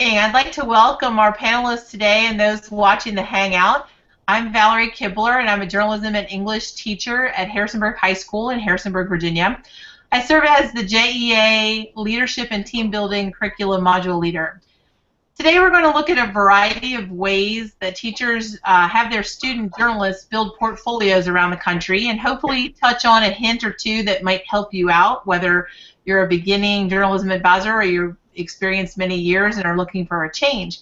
I'd like to welcome our panelists today and those watching the Hangout. I'm Valerie Kibler, and I'm a journalism and English teacher at Harrisonburg High School in Harrisonburg, Virginia. I serve as the JEA Leadership and Team Building Curriculum Module Leader. Today we're going to look at a variety of ways that teachers have their student journalists build portfolios around the country, and hopefully touch on a hint or two that might help you out, whether you're a beginning journalism advisor or you've experienced many years and are looking for a change.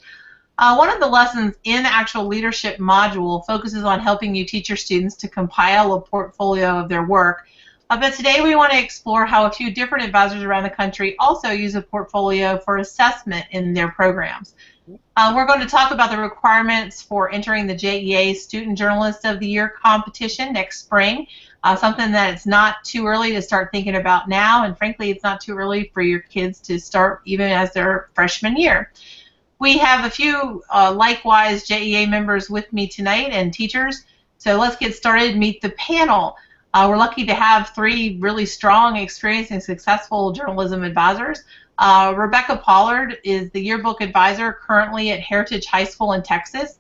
One of the lessons in the actual leadership module focuses on helping you teach your students to compile a portfolio of their work. But today we want to explore how a few different advisors around the country also use a portfolio for assessment in their programs. We're going to talk about the requirements for entering the JEA Student Journalist of the Year competition next spring, something that it's not too early to start thinking about now, and frankly it's not too early for your kids to start even as their freshman year. We have a few likewise JEA members with me tonight and teachers, so let's get started and meet the panel. We're lucky to have three really strong, experienced, and successful journalism advisors. Rebecca Pollard is the yearbook advisor currently at Heritage High School in Texas.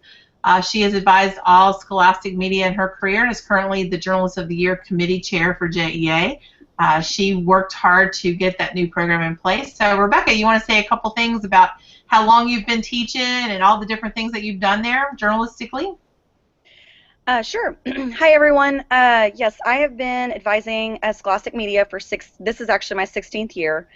She has advised all scholastic media in her career and is currently the Journalist of the Year Committee Chair for JEA. She worked hard to get that new program in place. So, Rebecca, you want to say a couple things about how long you've been teaching and all the different things that you've done there journalistically? Sure. Hi, everyone. Yes, I have been advising scholastic media for this is actually my 16th year.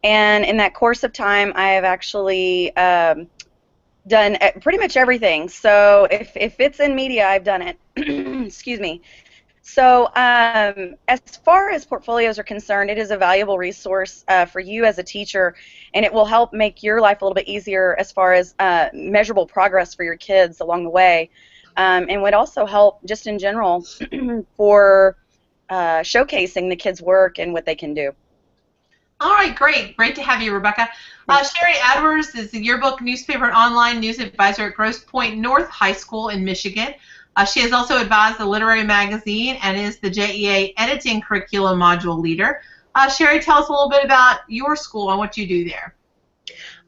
And in that course of time, I have actually done pretty much everything. So if it's in media, I've done it. Excuse me. So as far as portfolios are concerned, it is a valuable resource for you as a teacher, and it will help make your life a little bit easier as far as measurable progress for your kids along the way. And would also help just in general for showcasing the kids' work and what they can do. All right, great. Great to have you, Rebecca. Sherry Edwards is the yearbook newspaper and online news advisor at Grosse Pointe North High School in Michigan. She has also advised the literary magazine and is the JEA editing curriculum module leader. Sherry, tell us a little bit about your school and what you do there.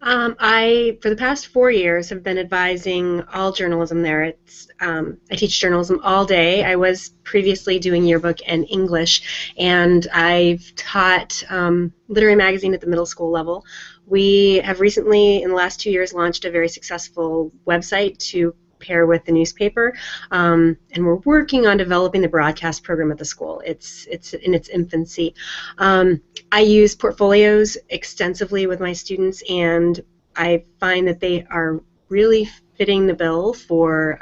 For the past 4 years, have been advising all journalism there. I teach journalism all day. I was previously doing yearbook and English, and I've taught literary magazine at the middle school level. We have recently, in the last 2 years, launched a very successful website to pair with the newspaper, and we're working on developing the broadcast program at the school. It's in its infancy. I use portfolios extensively with my students, and I find that they are really fitting the bill for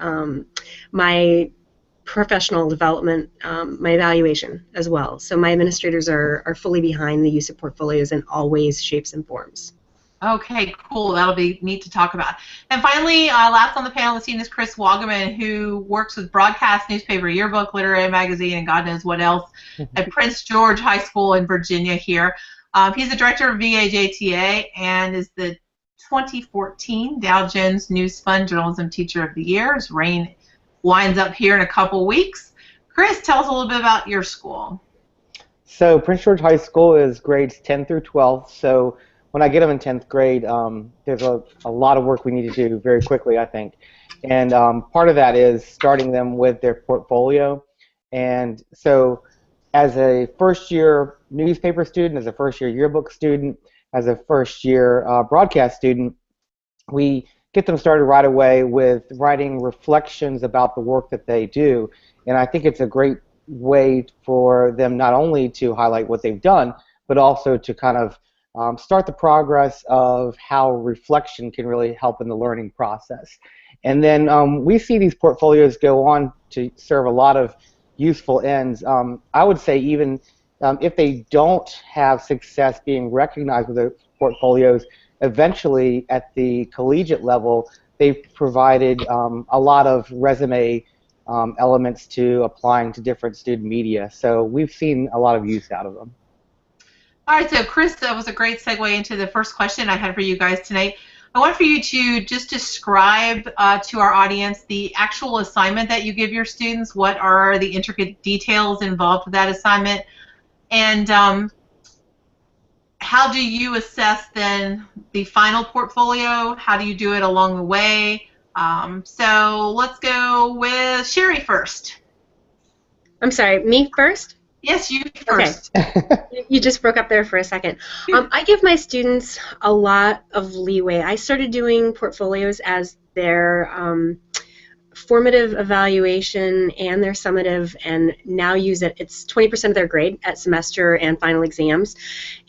my professional development, my evaluation as well. So my administrators are fully behind the use of portfolios in all ways, shapes, and forms. Okay, cool. That'll be neat to talk about. And finally, last on the panel this evening is Chris Waugaman, who works with broadcast newspaper, yearbook, literary magazine, and God knows what else at Prince George High School in Virginia here. He's the director of VAJTA and is the 2014 Dow Jones News Fund Journalism Teacher of the Year. His reign winds up here in a couple weeks. Chris, tell us a little bit about your school. So Prince George High School is grades 10 through 12. So when I get them in 10th grade, there's a lot of work we need to do very quickly, I think. And part of that is starting them with their portfolio. And so as a first-year newspaper student, as a first-year yearbook student, as a first-year broadcast student, we get them started right away with writing reflections about the work that they do. And I think it's a great way for them not only to highlight what they've done, but also to kind of start the progress of how reflection can really help in the learning process. And then we see these portfolios go on to serve a lot of useful ends. I would say even if they don't have success being recognized with their portfolios, eventually at the collegiate level, they've provided a lot of resume elements to applying to different student media. So we've seen a lot of use out of them. All right, so Chris, that was a great segue into the first question I had for you guys tonight. I want for you to just describe to our audience the actual assignment that you give your students. What are the intricate details involved with that assignment? And how do you assess then the final portfolio? How do you do it along the way? So let's go with Sherry first. I'm sorry, me first? Yes, you first. Okay. You just broke up there for a second. I give my students a lot of leeway. I started doing portfolios as their formative evaluation and their summative, and now use it. It's 20% of their grade at semester and final exams,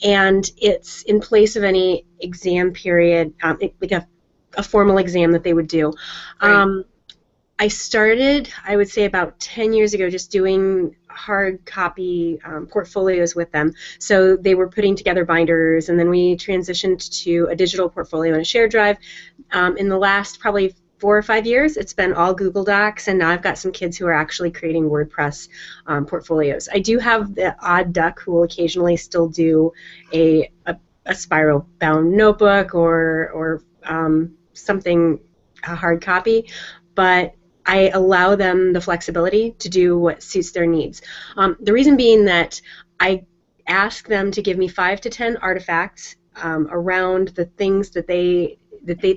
and it's in place of any exam period, like a formal exam that they would do. Right. I started, I would say about 10 years ago, just doing hard copy portfolios with them. So they were putting together binders, and then we transitioned to a digital portfolio and a shared drive. In the last probably 4 or 5 years, it's been all Google Docs, and now I've got some kids who are actually creating WordPress portfolios. I do have the odd duck who will occasionally still do a spiral-bound notebook or something, a hard copy, but I allow them the flexibility to do what suits their needs. The reason being that I ask them to give me 5 to 10 artifacts around the things that they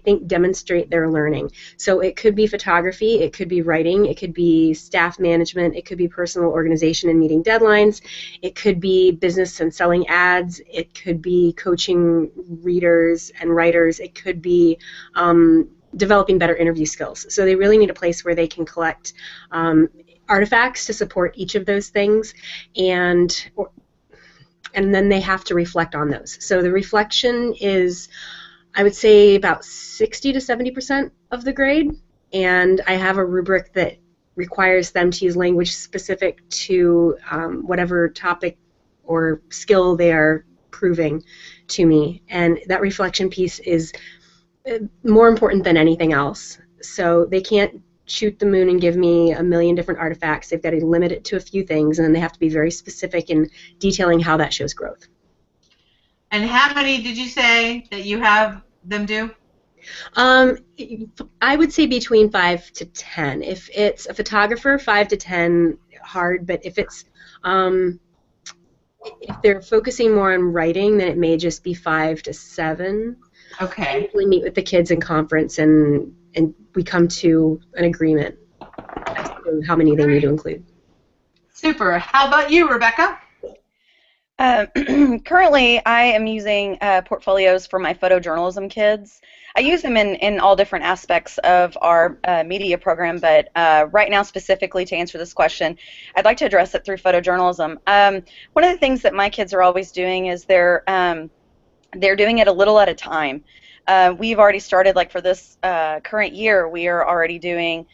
think demonstrate their learning. So it could be photography, it could be writing, it could be staff management, it could be personal organization and meeting deadlines, it could be business and selling ads, it could be coaching readers and writers, it could be developing better interview skills. So they really need a place where they can collect artifacts to support each of those things, and then they have to reflect on those. So the reflection is, I would say, about 60 to 70% of the grade, and I have a rubric that requires them to use language specific to whatever topic or skill they are proving to me, and that reflection piece is more important than anything else. So they can't shoot the moon and give me a million different artifacts. They've got to limit it to a few things, and then they have to be very specific in detailing how that shows growth. And how many did you say that you have them do? I would say between 5 to 10. If it's a photographer, 5 to 10 hard, but if it's if they're focusing more on writing, then it may just be 5 to 7. Okay. I usually meet with the kids in conference, and we come to an agreement as to how many they need to include. Super. How about you, Rebecca? Currently, I am using portfolios for my photojournalism kids. I use them in all different aspects of our media program, but right now, specifically to answer this question, I'd like to address it through photojournalism. One of the things that my kids are always doing is they're doing it a little at a time. We've already started, like for this current year, we are already doing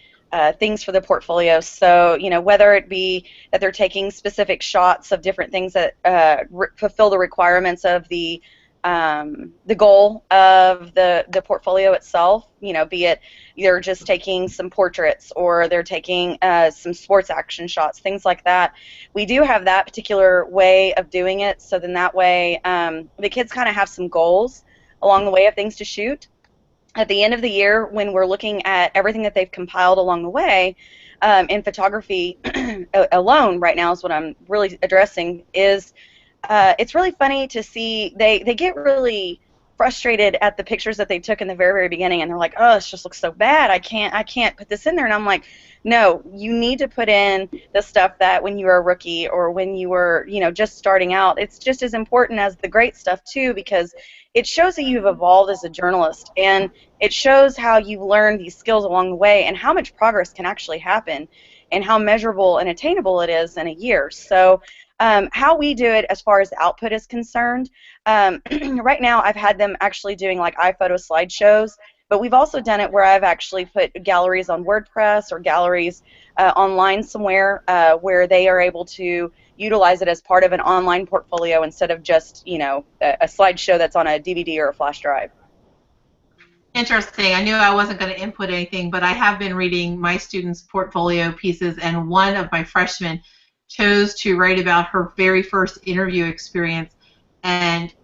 things for the portfolio. So, you know, whether it be that they're taking specific shots of different things that fulfill the requirements of the goal of the portfolio itself, you know, be it they're just taking some portraits or they're taking some sports action shots, things like that. We do have that particular way of doing it, so then that way the kids kind of have some goals along the way of things to shoot. At the end of the year, when we're looking at everything that they've compiled along the way, in photography alone right now is what I'm really addressing, is it's really funny to see they get really frustrated at the pictures that they took in the very, very beginning, and they're like, oh, this just looks so bad, I can't put this in there. And I'm like, no, you need to put in the stuff that when you were a rookie or when you were, you know, just starting out, it's just as important as the great stuff too, because it shows that you've evolved as a journalist, and it shows how you've learned these skills along the way and how much progress can actually happen and how measurable and attainable it is in a year. So how we do it as far as the output is concerned, right now I've had them actually doing like iPhoto slideshows, but we've also done it where I've actually put galleries on WordPress or galleries online somewhere where they are able to utilize it as part of an online portfolio instead of just, you know, a slideshow that's on a DVD or a flash drive. Interesting. I knew I wasn't going to input anything, but I have been reading my students' portfolio pieces, and one of my freshmen chose to write about her very first interview experience, and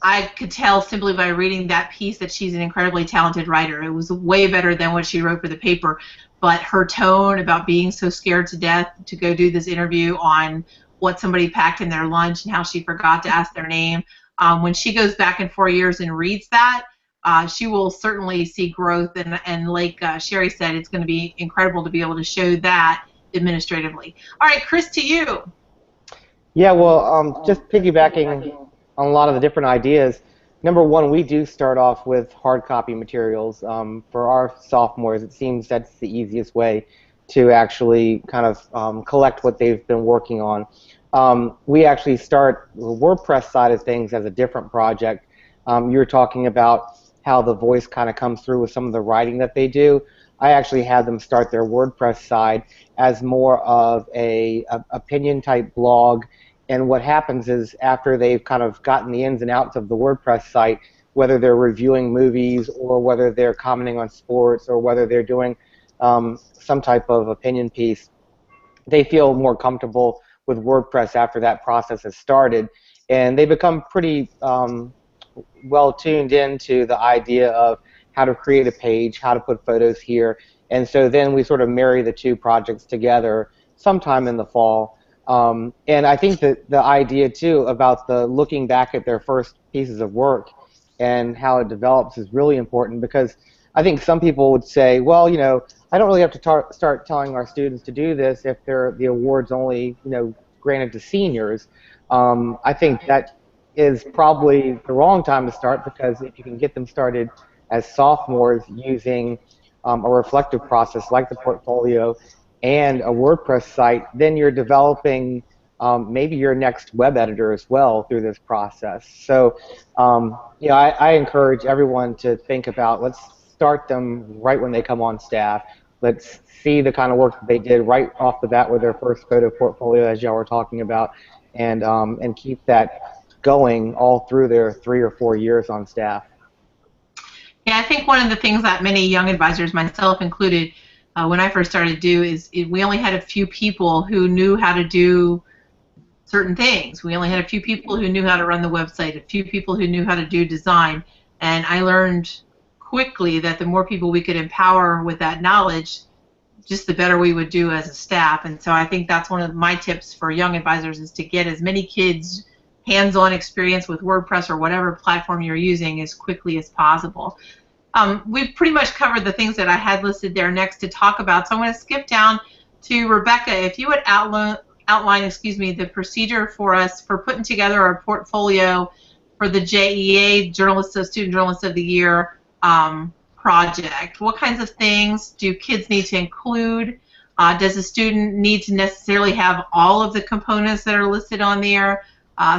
I could tell simply by reading that piece that she's an incredibly talented writer. It was way better than what she wrote for the paper, but her tone about being so scared to death to go do this interview on what somebody packed in their lunch and how she forgot to ask their name, when she goes back in 4 years and reads that, she will certainly see growth. And like Sherry said, it's going to be incredible to be able to show that administratively. All right, Chris, to you. Yeah, well, just piggybacking on a lot of the different ideas. Number one, we do start off with hard copy materials. For our sophomores, it seems that's the easiest way to actually kind of collect what they've been working on. We actually start the WordPress side of things as a different project. You were talking about how the voice kind of comes through with some of the writing that they do. I actually had them start their WordPress side as more of a opinion type blog. And what happens is after they've kind of gotten the ins and outs of the WordPress site, whether they're reviewing movies or whether they're commenting on sports or whether they're doing some type of opinion piece, they feel more comfortable with WordPress after that process has started. And they become pretty well tuned into the idea of how to create a page, how to put photos here. And so then we sort of marry the two projects together sometime in the fall. And I think that the idea too about the looking back at their first pieces of work and how it develops is really important, because I think some people would say, well, you know, I don't really have to start telling our students to do this if the award's only, you know, granted to seniors. I think that is probably the wrong time to start, because if you can get them started as sophomores using a reflective process like the portfolio and a WordPress site, then you're developing maybe your next web editor as well through this process. So you know, I encourage everyone to think about, let's start them right when they come on staff. Let's see the kind of work that they did right off the bat with their first photo portfolio, as y'all were talking about, and keep that going all through their 3 or 4 years on staff. Yeah, I think one of the things that many young advisors, myself included, when I first started to do is we only had a few people who knew how to do certain things. We only had a few people who knew how to run the website, a few people who knew how to do design, and I learned quickly that the more people we could empower with that knowledge, just the better we would do as a staff. And so I think that's one of my tips for young advisors, is to get as many kids hands-on experience with WordPress or whatever platform you're using as quickly as possible. We've pretty much covered the things that I had listed there next to talk about, so I'm going to skip down to Rebecca. If you would outline the procedure for us for putting together our portfolio for the JEA Student Journalist of the Year project. What kinds of things do kids need to include? Does a student need to necessarily have all of the components that are listed on there?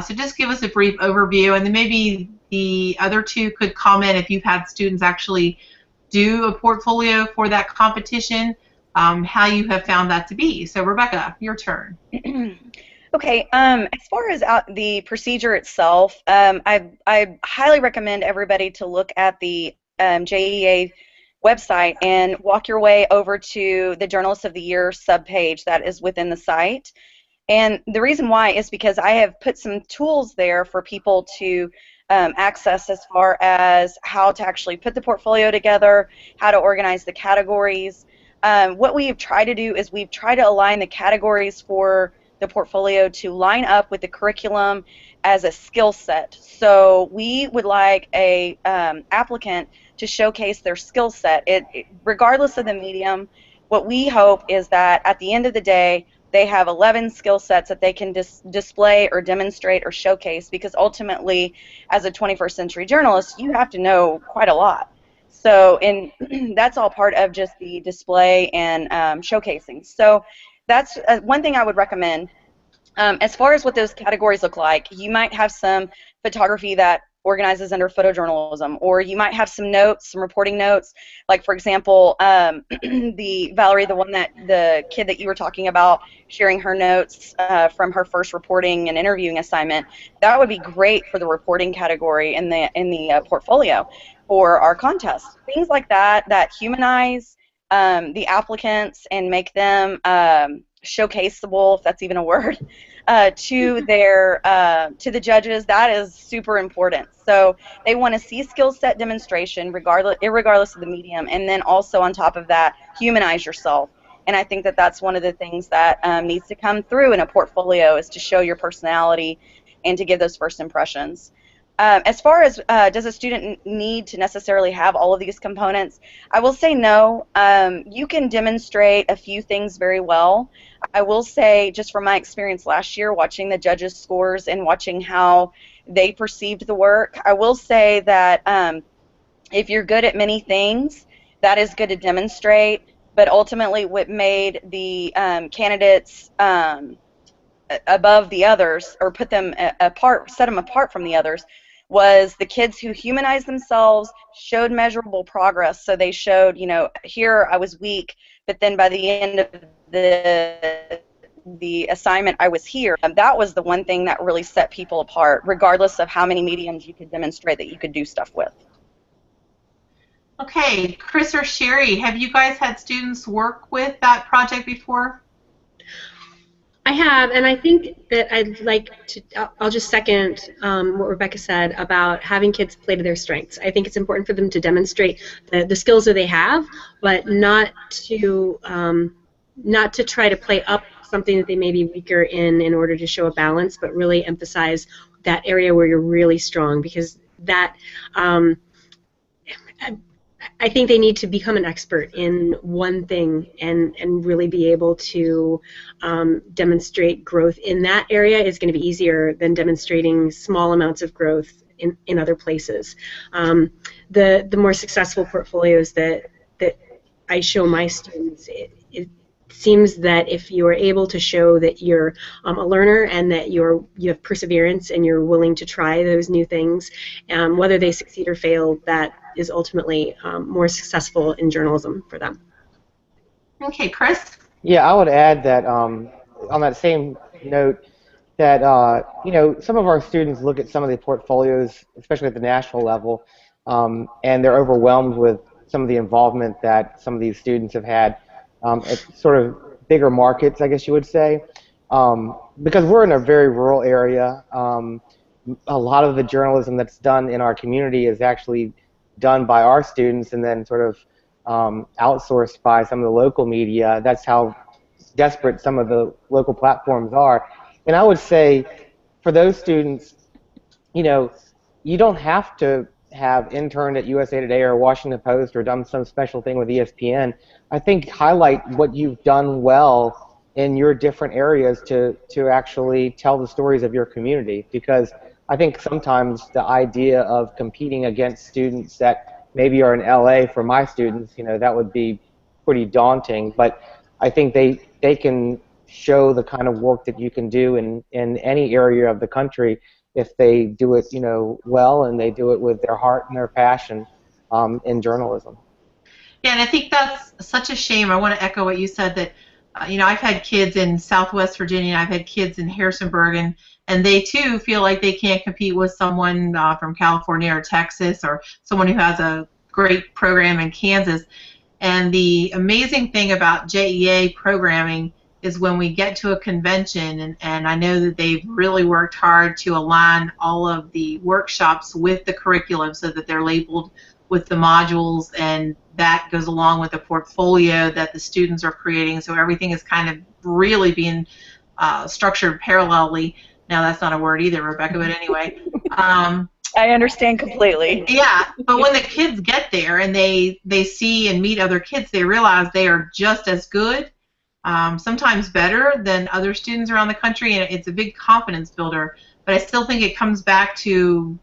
So just give us a brief overview, and then maybe the other two could comment if you've had students actually do a portfolio for that competition, how you have found that to be. So Rebecca, your turn. Okay, as far as the procedure itself, I highly recommend everybody to look at the JEA website and walk your way over to the Journalist of the Year subpage that is within the site. And the reason why is because I have put some tools there for people to access, as far as how to actually put the portfolio together, how to organize the categories. What we've tried to do is we've tried to align the categories for the portfolio to line up with the curriculum as a skill set. So we would like a applicant to showcase their skill set. Regardless of the medium, what we hope is that at the end of the day, they have 11 skill sets that they can display or demonstrate or showcase, because ultimately, as a 21st century journalist, you have to know quite a lot. So that's all part of just the display and showcasing. So that's one thing I would recommend. As far as what those categories look like, you might have some photography that organizes under photojournalism, or you might have some notes, some reporting notes, like for example, Valerie, the kid that you were talking about, sharing her notes from her first reporting and interviewing assignment. That would be great for the reporting category in the portfolio for our contest. Things like that humanize the applicants and make them showcaseable, if that's even a word, to the judges. That is super important. So they want to see skill set demonstration irregardless of the medium, and then also on top of that, humanize yourself. And I think that that's one of the things that needs to come through in a portfolio, is to show your personality and to give those first impressions. As far as does a student need to necessarily have all of these components, I will say no. You can demonstrate a few things very well. I will say, just from my experience last year, watching the judges' scores and watching how they perceived the work, I will say that if you're good at many things, that is good to demonstrate, but ultimately what made the candidates above the others, or put them apart, set them apart from the others, was the kids who humanized themselves, showed measurable progress. So they showed, you know, here I was weak, but then by the end of the assignment I was here. That was the one thing that really set people apart, regardless of how many mediums you could demonstrate that you could do stuff with. Okay, Chris or Sherry, have you guys had students work with that project before? I have, and I think that I'd like to, I'll just second what Rebecca said about having kids play to their strengths. I think it's important for them to demonstrate the skills that they have, but not to try to play up something that they may be weaker in order to show a balance, but really emphasize that area where you're really strong, because that I think they need to become an expert in one thing and really be able to demonstrate growth in that area is going to be easier than demonstrating small amounts of growth in other places. The more successful portfolios that I show my students, it seems that if you are able to show that you're a learner and that you have perseverance and you're willing to try those new things, whether they succeed or fail, that is ultimately more successful in journalism for them. Okay, Chris? Yeah, I would add that on that same note that you know, some of our students look at some of the portfolios, especially at the national level, and they're overwhelmed with some of the involvement that some of these students have had at sort of bigger markets, I guess you would say, because we're in a very rural area. A lot of the journalism that's done in our community is actually done by our students and then sort of outsourced by some of the local media. That's how desperate some of the local platforms are. And I would say for those students, you know, you don't have to have interned at USA Today or Washington Post or done some special thing with ESPN. I think highlight what you've done well in your different areas to actually tell the stories of your community, because I think sometimes the idea of competing against students that maybe are in LA for my students, you know, that would be pretty daunting, but I think they can show the kind of work that you can do in any area of the country if they do it, you know, well, and they do it with their heart and their passion in journalism. Yeah, and I think that's such a shame. I want to echo what you said, that you know, I've had kids in Southwest Virginia, I've had kids in Harrisonburg, and they too feel like they can't compete with someone from California or Texas or someone who has a great program in Kansas. And the amazing thing about JEA programming is when we get to a convention, and I know that they've really worked hard to align all of the workshops with the curriculum so that they're labeled with the modules, and that goes along with the portfolio that the students are creating, so everything is kind of really being structured parallelly. Now that's not a word either, Rebecca, but anyway. I understand completely. Yeah, but when the kids get there and they see and meet other kids, they realize they are just as good, sometimes better than other students around the country, and it's a big confidence builder. But I still think it comes back to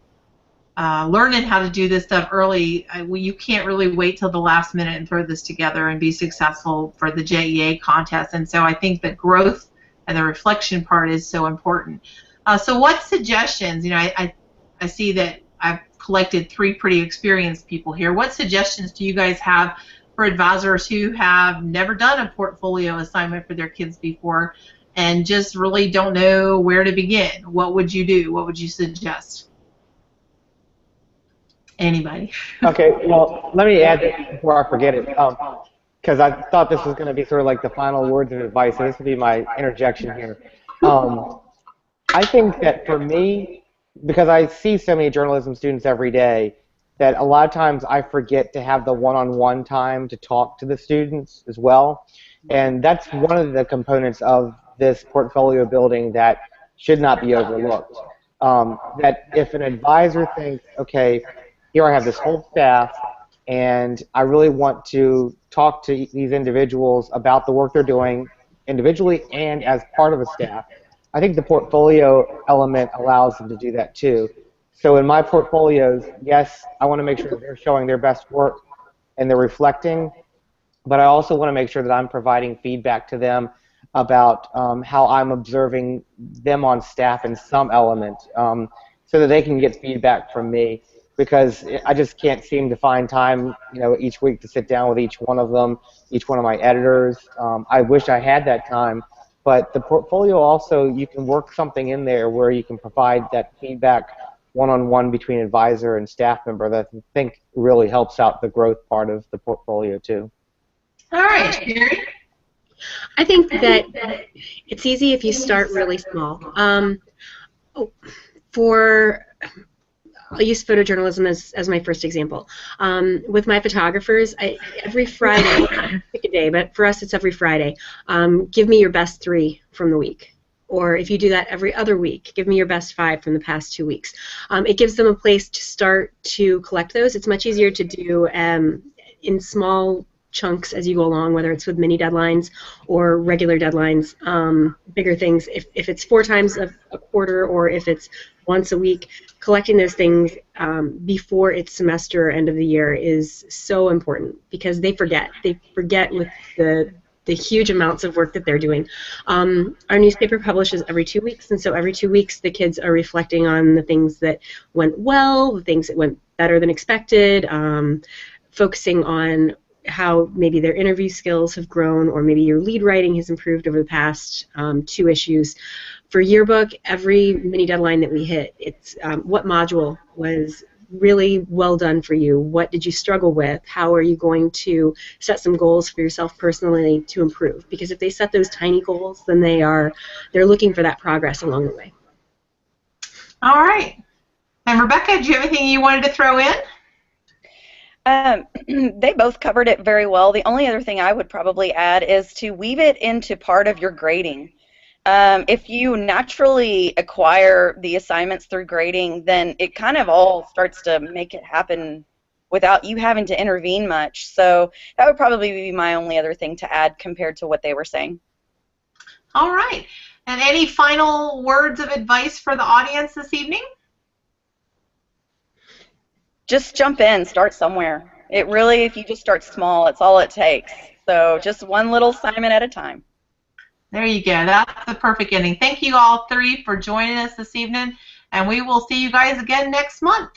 learning how to do this stuff early. You can't really wait till the last minute and throw this together and be successful for the JEA contest. And so I think the growth and the reflection part is so important. So what suggestions, you know, I see that I've collected 3 pretty experienced people here. What suggestions do you guys have for advisors who have never done a portfolio assignment for their kids before and just really don't know where to begin? What would you do? What would you suggest? Anybody? Okay, well, let me add this before I forget it, because I thought this was going to be sort of like the final words of advice, so this will be my interjection here. I think that for me, because I see so many journalism students every day, that a lot of times I forget to have the one-on-one time to talk to the students as well, and that's one of the components of this portfolio building that should not be overlooked. That if an advisor thinks, okay, here I have this whole staff, and I really want to talk to these individuals about the work they're doing individually and as part of a staff, I think the portfolio element allows them to do that too. So in my portfolios, yes, I want to make sure that they're showing their best work and they're reflecting, but I also want to make sure that I'm providing feedback to them about how I'm observing them on staff in some element, so that they can get feedback from me, because I just can't seem to find time, each week to sit down with each one of them, each one of my editors. I wish I had that time, but the portfolio also, you can work something in there where you can provide that feedback one-on-one between advisor and staff member that I think really helps out the growth part of the portfolio too. All right, Sherry. I think that it's easy if you start really small. I'll use photojournalism as my first example. With my photographers, every Friday, pick a day, but for us it's every Friday, give me your best 3 from the week. Or if you do that every other week, give me your best 5 from the past 2 weeks. It gives them a place to start to collect those. It's much easier to do in small chunks as you go along, whether it's with mini deadlines or regular deadlines, bigger things. If it's 4 times a quarter or if it's once a week, collecting those things before it's semester or end of the year is so important, because they forget. They forget with the huge amounts of work that they're doing. Our newspaper publishes every 2 weeks, and so every 2 weeks the kids are reflecting on the things that went well, the things that went better than expected, focusing on how maybe their interview skills have grown, or maybe your lead writing has improved over the past 2 issues. For yearbook, every mini deadline that we hit, it's what module was really well done for you? What did you struggle with? How are you going to set some goals for yourself personally to improve? Because if they set those tiny goals, then they're looking for that progress along the way. All right. And Rebecca, do you have anything you wanted to throw in? They both covered it very well. The only other thing I would probably add is to weave it into part of your grading. If you naturally acquire the assignments through grading, then it kind of all starts to make it happen without you having to intervene much. So that would probably be my only other thing to add compared to what they were saying. All right. And any final words of advice for the audience this evening? Just jump in, start somewhere. It really, if you just start small, it's all it takes. So just one little assignment at a time. There you go. That's the perfect ending. Thank you all 3 for joining us this evening, and we will see you guys again next month.